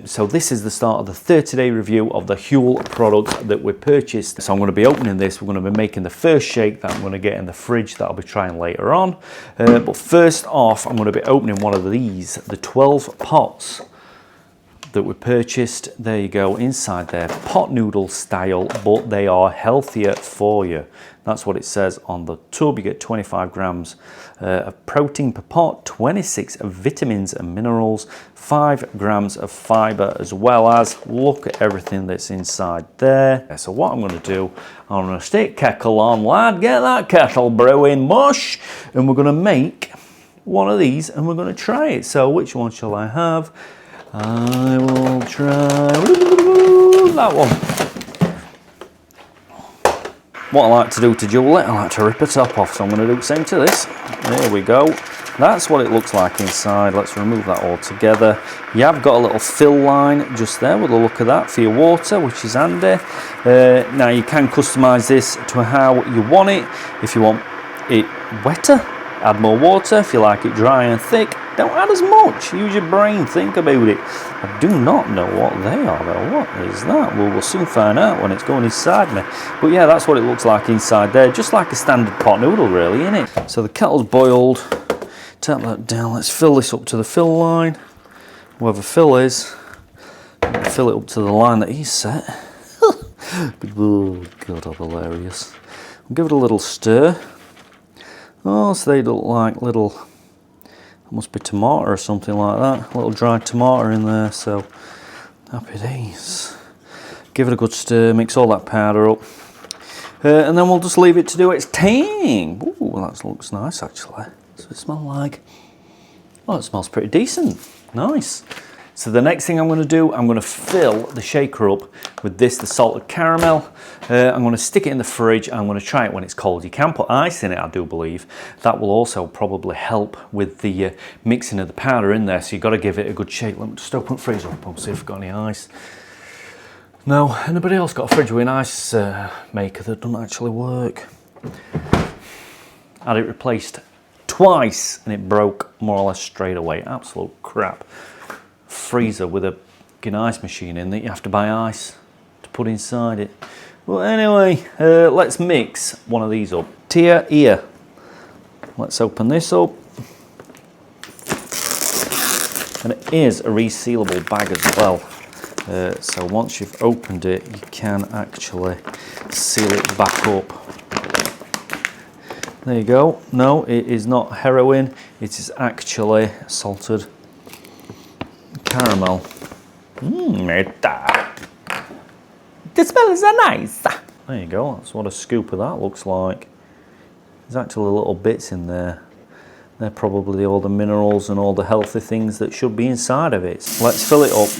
So this is the start of the 30-day review of the Huel product that we purchased. So I'm going to be opening this. We're going to be making the first shake that I'm going to get in the fridge that I'll be trying later on. But first off, I'm going to be opening one of these, the 12 pots that we purchased. There you go, inside there, pot noodle style, but they are healthier for you. That's what it says on the tub. You get 25 grams of protein per pot, 26 of vitamins and minerals, 5 grams of fiber, as well as, look at everything that's inside there. So what I'm going to do, I'm going to stick kettle on, lad, get that kettle brewing, mush, and we're going to make one of these and we're going to try it. So which one shall I have? I will try that one. What I like to do to jewel it, I like to rip the top off, so I'm going to do the same to this. There we go. That's what it looks like inside. Let's remove that all together. You have got a little fill line just there with a look at that for your water, which is handy. Now you can customise this to how you want it. If you want it wetter, add more water. If you like it dry and thick, don't add as much. Use your brain, think about it. I do not know what they are though. What is that? Well, we'll soon find out when it's going inside me. But yeah, that's what it looks like inside there. Just like a standard pot noodle really, isn't it? So the kettle's boiled. Tap that down. Let's fill this up to the fill line. Where the fill is. Fill it up to the line that he's set. Oh God, how hilarious. We'll give it a little stir. Oh, so they look like little, must be tomato or something like that. A little dried tomato in there, so happy days. Give it a good stir, mix all that powder up. And then we'll just leave it to do its thing. Ooh, that looks nice actually. So it smells like, oh, it smells pretty decent. Nice. So the next thing I'm going to do, I'm going to fill the shaker up with this, the salted caramel. I'm going to stick it in the fridge. I'm going to try it when it's cold. You can put ice in it, I do believe. That will also probably help with the mixing of the powder in there. So you've got to give it a good shake. Let me just open the freezer up and see if I've got any ice. No, anybody else got a fridge with an ice maker that doesn't actually work? I had it replaced twice and it broke more or less straight away. Absolute crap. Freezer with a ice machine in that you have to buy ice to put inside it. Well, anyway, let's mix one of these up. Tier here. Let's open this up. And it is a resealable bag as well. So once you've opened it, you can actually seal it back up. There you go. No, it is not heroin. It is actually salted caramel. The smell is nice. There you go, that's what a scoop of that looks like. There's actually little bits in there. They're probably all the minerals and all the healthy things that should be inside of it. Let's fill it up.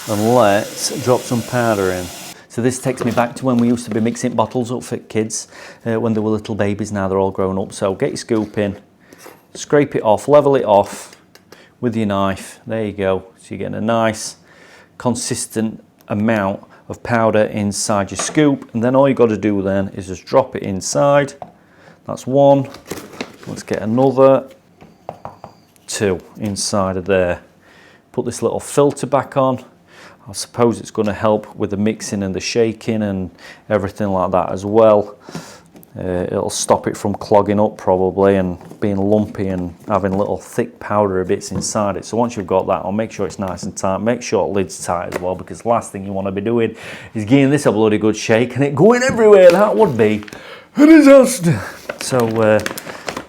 And let's drop some powder in. So this takes me back to when we used to be mixing bottles up for kids when they were little babies. Now they're all grown up. So get your scoop in. Scrape it off, level it off with your knife. There you go. So you're getting a nice consistent amount of powder inside your scoop, and then all you got to do then is just drop it inside. That's one. Let's get another 2 inside of there. Put this little filter back on. I suppose it's going to help with the mixing and the shaking and everything like that as well. It'll stop it from clogging up probably and being lumpy and having little thick powdery bits inside it. So once you've got that, I'll make sure it's nice and tight. Make sure the lid's tight as well, because the last thing you want to be doing is giving this a bloody good shake and it going everywhere. That would be a disaster. So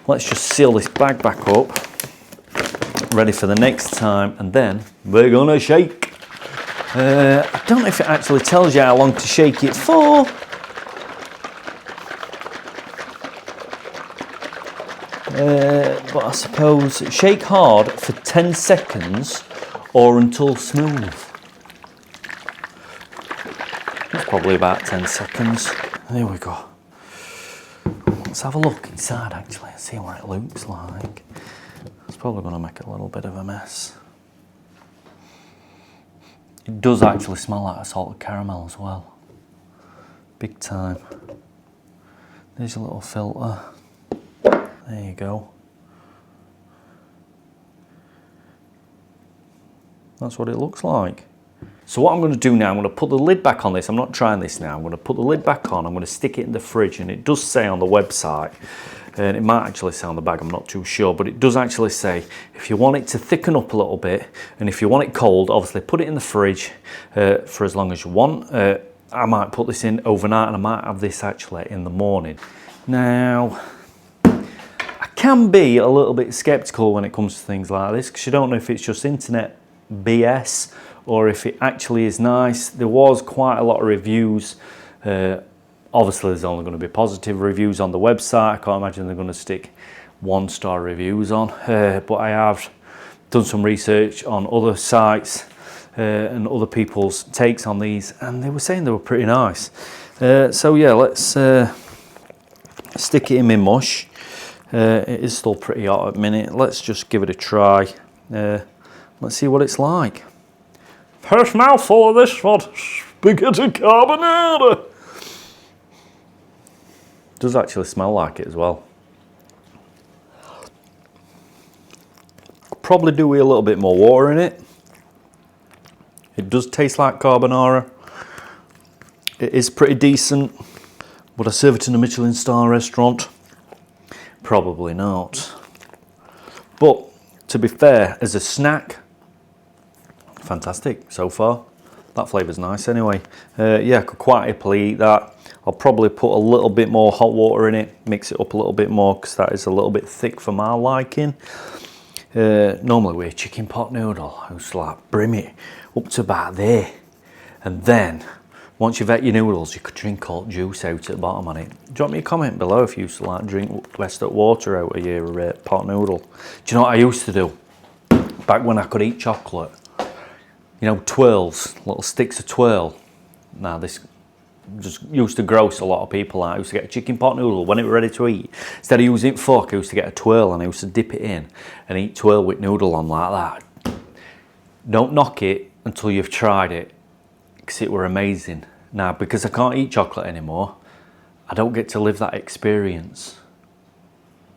let's just seal this bag back up, ready for the next time, and then we're gonna shake. I don't know if it actually tells you how long to shake it for. But I suppose shake hard for 10 seconds or until smooth. That's probably about 10 seconds. There we go. Let's have a look inside actually and see what it looks like. It's probably going to make a little bit of a mess. It does actually smell like a salted caramel as well. Big time. There's a little filter. There you go. That's what it looks like. So what I'm going to do now, I'm going to put the lid back on this. I'm not trying this now. I'm going to put the lid back on. I'm going to stick it in the fridge, and it does say on the website, and it might actually say on the bag, I'm not too sure, but it does actually say if you want it to thicken up a little bit, and if you want it cold, obviously put it in the fridge for as long as you want. I might put this in overnight, and I might have this actually in the morning. Now, I can be a little bit skeptical when it comes to things like this, because you don't know if it's just internet BS or if it actually is nice. There was quite a lot of reviews. Obviously there's only going to be positive reviews on the website. I can't imagine they're going to stick 1-star reviews on, but I have done some research on other sites and other people's takes on these, and they were saying they were pretty nice. So yeah, let's stick it in my mush. It is still pretty hot at the minute. Let's just give it a try. Let's see what it's like. First mouthful of this one, spaghetti carbonara. Does actually smell like it as well. Probably do with a little bit more water in it. It does taste like carbonara. It is pretty decent. Would I serve it in a Michelin star restaurant? Probably not. But to be fair, as a snack, fantastic so far. That flavour's nice anyway. Yeah, I could quite happily eat that. I'll probably put a little bit more hot water in it, mix it up a little bit more, because that is a little bit thick for my liking. Normally with a chicken pot noodle, I used to like brim it up to about there, and then once you've had your noodles, you could drink hot juice out at the bottom on it. Drop me a comment below if you used to like drink rest up water out of your pot noodle. Do you know what I used to do? Back when I could eat chocolate, you know, twirls, little sticks of twirl. Now this just used to gross a lot of people out. I used to get a chicken pot noodle when it was ready to eat. Instead of using a fork, I used to get a twirl, and I used to dip it in and eat twirl with noodle on like that. Don't knock it until you've tried it, because it were amazing. Now, because I can't eat chocolate anymore, I don't get to live that experience.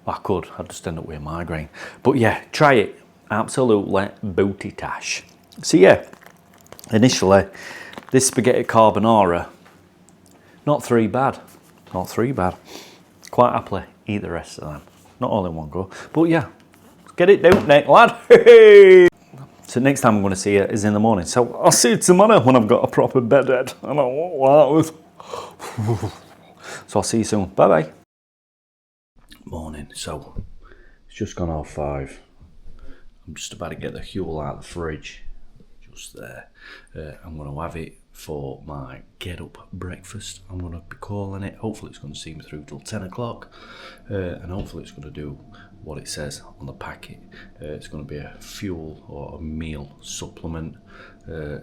Well, I could, I'd just end up with a migraine. But yeah, try it. Absolutely booty tash. So yeah, initially, this spaghetti carbonara, not three bad. Not three bad. Quite happily eat the rest of them. Not all in one go. But yeah, get it down, Nick, lad. So next time I'm going to see you is in the morning. So I'll see you tomorrow when I've got a proper bedhead. I know what that was. So I'll see you soon. Bye-bye. Morning. So it's just gone 5:30. I'm just about to get the Huel out of the fridge. Just there. I'm going to have it for my get up breakfast. I'm going to be calling it. Hopefully it's going to see me through till 10 o'clock. And hopefully it's going to do what it says on the packet. It's going to be a fuel or a meal supplement.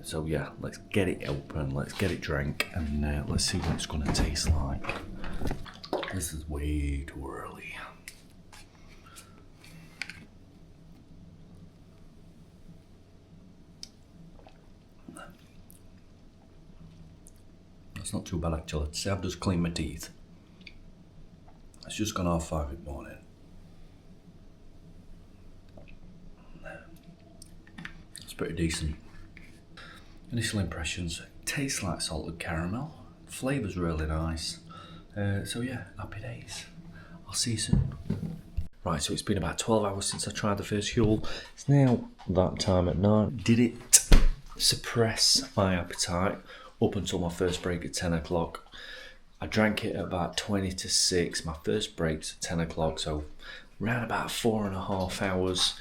So yeah, let's get it open, let's get it drank, and let's see what it's going to taste like. This is way too early. That's not too bad actually. See, I've just cleaned my teeth. It's just gone 5:30 in the morning. It's pretty decent. Initial impressions, tastes like salted caramel. Flavour's really nice. So yeah, happy days. I'll see you soon. Right, so it's been about 12 hours since I tried the first Huel. It's now that time at night. Did it suppress my appetite up until my first break at 10 o'clock? I drank it at about 20 to 6. My first break's at 10 o'clock, so around about 4.5 hours.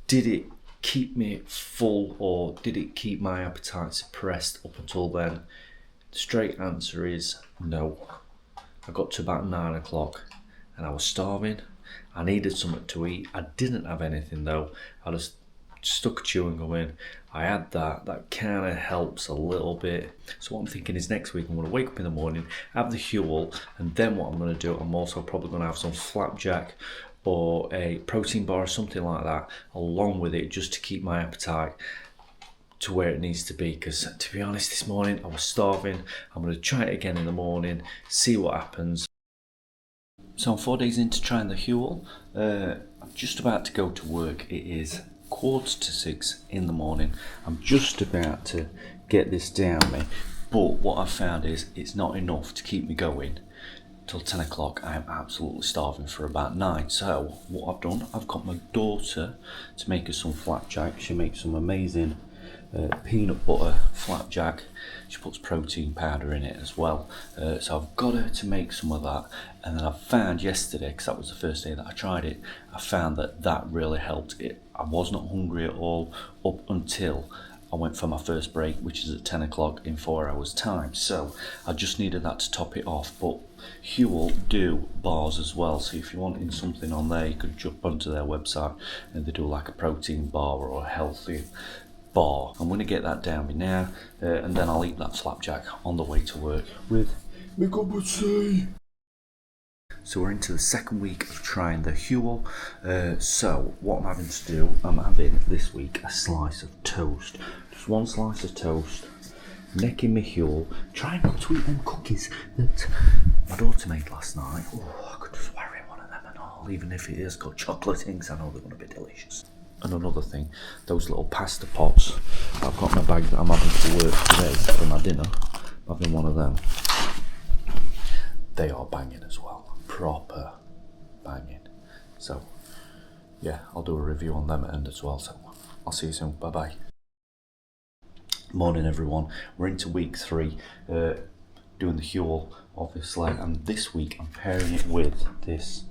Did it keep me full, or did it keep my appetite suppressed up until then? The straight answer is no. I got to about 9 o'clock and I was starving. I needed something to eat. I didn't have anything though. I just stuck chewing gum in. I had that kind of helps a little bit. So what I'm thinking is next week I'm going to wake up in the morning, have the Huel, and then what I'm going to do, I'm also probably going to have some flapjack or a protein bar or something like that along with it, just to keep my appetite to where it needs to be. Because to be honest, this morning I was starving. I'm going to try it again in the morning, see what happens. So I'm 4 days into trying the Huel. I'm just about to go to work. It is 6:15 in the morning. I'm just about to get this down me, but what I've found is it's not enough to keep me going till 10 o'clock. I am absolutely starving for about 9. So what I've done, I've got my daughter to make us some flapjack. She makes some amazing peanut butter flapjack. She puts protein powder in it as well. So I've got her to make some of that. And then I found yesterday, because that was the first day that I tried it, I found that that really helped it. I was not hungry at all up until I went for my first break, which is at 10 o'clock in 4 hours time. So I just needed that to top it off. But Huel do bars as well, so if you're wanting something on there, you could jump onto their website and they do like a protein bar or a healthy bar. I'm going to get that down me now, and then I'll eat that flapjack on the way to work with my cup of tea. So we're into the second week of trying the Huel. So what I'm having to do, I'm having this week a slice of toast. Just one slice of toast, necking my Huel, trying not to eat them cookies that my daughter made last night. Oh, I could just wear in one of them and all, even if it has got chocolate in, 'cause I know they're going to be delicious. And another thing, those little pasta pots I've got in my bag that I'm having to work today for my dinner, I'm having one of them. They are banging as well, proper banging. So yeah, I'll do a review on them at the end as well. So I'll see you soon, bye bye. Morning everyone, we're into week 3, doing the Huel obviously, and this week I'm pairing it with this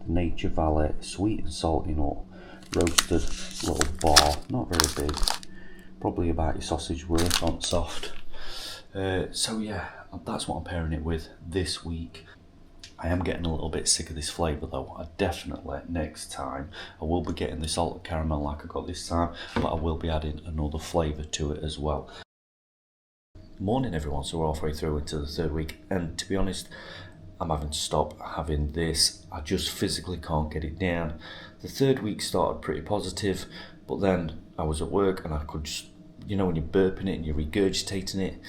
Nature Valley sweet and salty nut roasted little bar, not very big, probably about your sausage worth, not soft. So yeah, that's what I'm pairing it with this week. I am getting a little bit sick of this flavour though. I definitely, next time, I will be getting the salted caramel like I got this time, but I will be adding another flavour to it as well. Morning everyone, so we're halfway through into the 3rd week, and to be honest, I'm having to stop having this. I just physically can't get it down. The 3rd week started pretty positive, but then I was at work and I could just, you know when you're burping it and you're regurgitating it,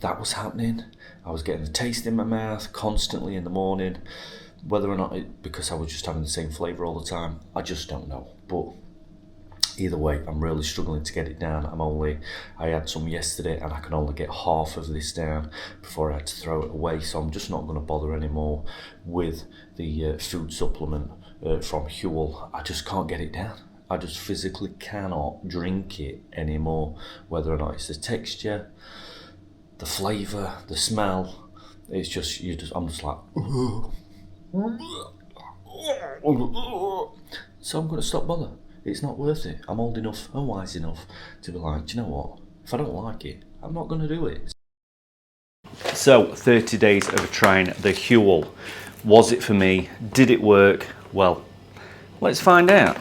that was happening. I was getting the taste in my mouth constantly in the morning. Whether or not it, because I was just having the same flavour all the time, I just don't know. But either way, I'm really struggling to get it down. I had some yesterday and I can only get half of this down before I had to throw it away. So I'm just not going to bother anymore with the food supplement from Huel. I just can't get it down. I just physically cannot drink it anymore. Whether or not it's the texture, the flavour, the smell, it's just, I'm just like, so I'm going to stop bother. It's not worth it. I'm old enough and wise enough to be like, do you know what? If I don't like it, I'm not going to do it. So 30 days of trying the Huel. Was it for me? Did it work? Well, let's find out.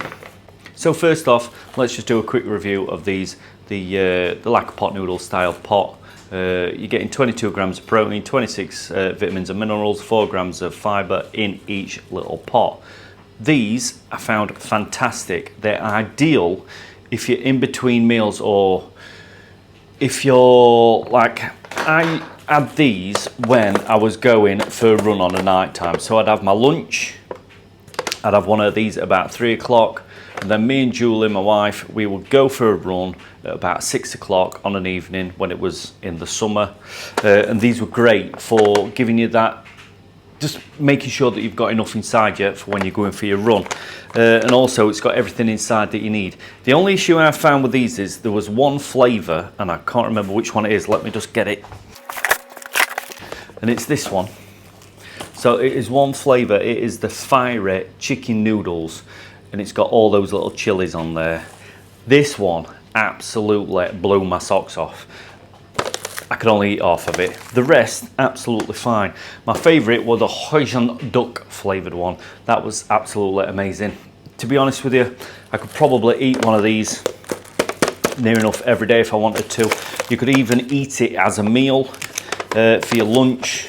So first off, let's just do a quick review of these, the lacquer pot noodle style pot. You're getting 22 grams of protein, 26 vitamins and minerals, 4 grams of fibre in each little pot. These I found fantastic. They're ideal if you're in between meals, or if you're like, I had these when I was going for a run on a night time. So I'd have my lunch, I'd have one of these at about 3 o'clock, and then me and Julie, my wife, we would go for a run at about 6 o'clock on an evening when it was in the summer. And these were great for giving you that, just making sure that you've got enough inside you for when you're going for your run. And also it's got everything inside that you need. The only issue I found with these is there was one flavour, and I can't remember which one it is. Let me just get it. And it's this one. So it is one flavour. It is the fiery chicken noodles, and it's got all those little chilies on there. This one absolutely blew my socks off. I could only eat half of it. The rest, absolutely fine. My favourite was the Hoisin duck flavoured one. That was absolutely amazing. To be honest with you, I could probably eat one of these near enough every day if I wanted to. You could even eat it as a meal for your lunch,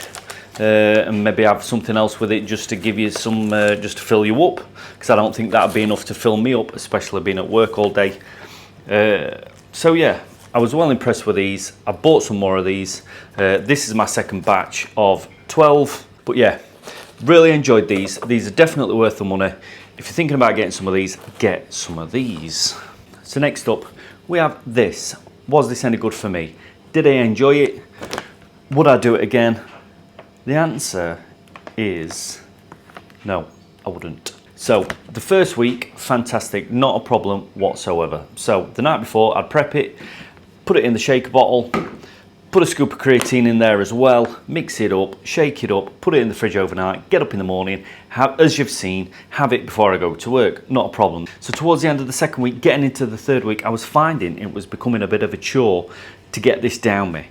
and maybe have something else with it just to give you some, just to fill you up, because I don't think that'd be enough to fill me up, especially being at work all day. So yeah, I was well impressed with these. I bought some more of these. This is my second batch of 12, but yeah, really enjoyed these. These are definitely worth the money. If you're thinking about getting some of these, get some of these. So next up, we have this. Was this any good for me? Did I enjoy it? Would I do it again? The answer is no, I wouldn't. So the first week, fantastic, not a problem whatsoever. So the night before, I'd prep it, put it in the shaker bottle, put a scoop of creatine in there as well, mix it up, shake it up, put it in the fridge overnight, get up in the morning, have, as you've seen, have it before I go to work, not a problem. So towards the end of the second week, getting into the third week, I was finding it was becoming a bit of a chore to get this down me.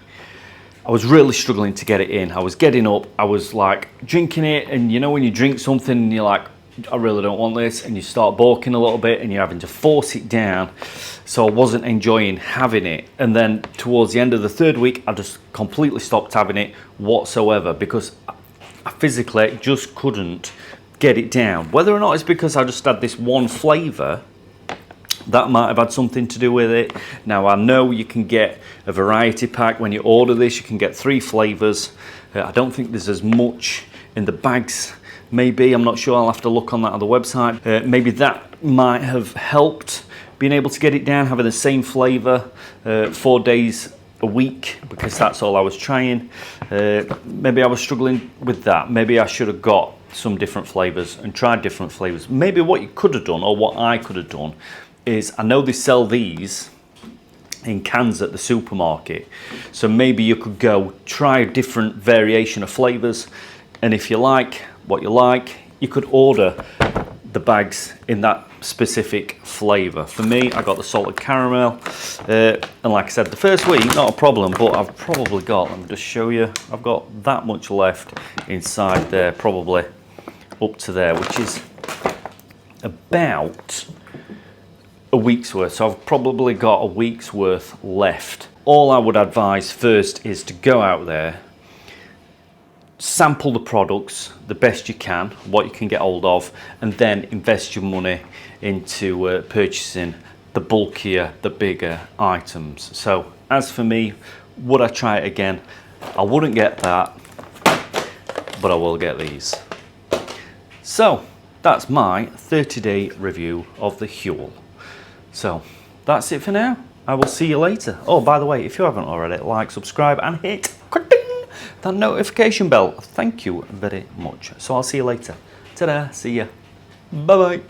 I was really struggling to get it in. I was getting up, I was like drinking it, and you know when you drink something and you're like, I really don't want this, and you start balking a little bit and you're having to force it down. So I wasn't enjoying having it. And then towards the end of the third week, I just completely stopped having it whatsoever because I physically just couldn't get it down. Whether or not it's because I just had this one flavour, that might have had something to do with it. Now I know you can get a variety pack. When you order this, you can get 3 flavours. I don't think there's as much in the bags. Maybe, I'm not sure, I'll have to look on that other website. Maybe that might have helped being able to get it down, having the same flavour 4 days a week, because that's all I was trying. Maybe I was struggling with that. Maybe I should have got some different flavours and tried different flavours. Maybe what you could have done, or what I could have done, is I know they sell these in cans at the supermarket. So maybe you could go try a different variation of flavours, and if you like what you like, you could order the bags in that specific flavour. For me, I got the salted caramel, and like I said, the first week, not a problem, but I've probably got, let me just show you, I've got that much left inside there, probably up to there, which is about a week's worth. So I've probably got a week's worth left. All I would advise first is to go out there, sample the products the best you can, what you can get hold of, and then invest your money into purchasing the bulkier, the bigger items. So as for me, would I try it again? I wouldn't get that, but I will get these. So that's my 30-day review of the Huel. So that's it for now. I will see you later. Oh, by the way, if you haven't already, like, subscribe, and hit that notification bell. Thank you very much. So I'll see you later. Ta-da, see ya. Bye-bye.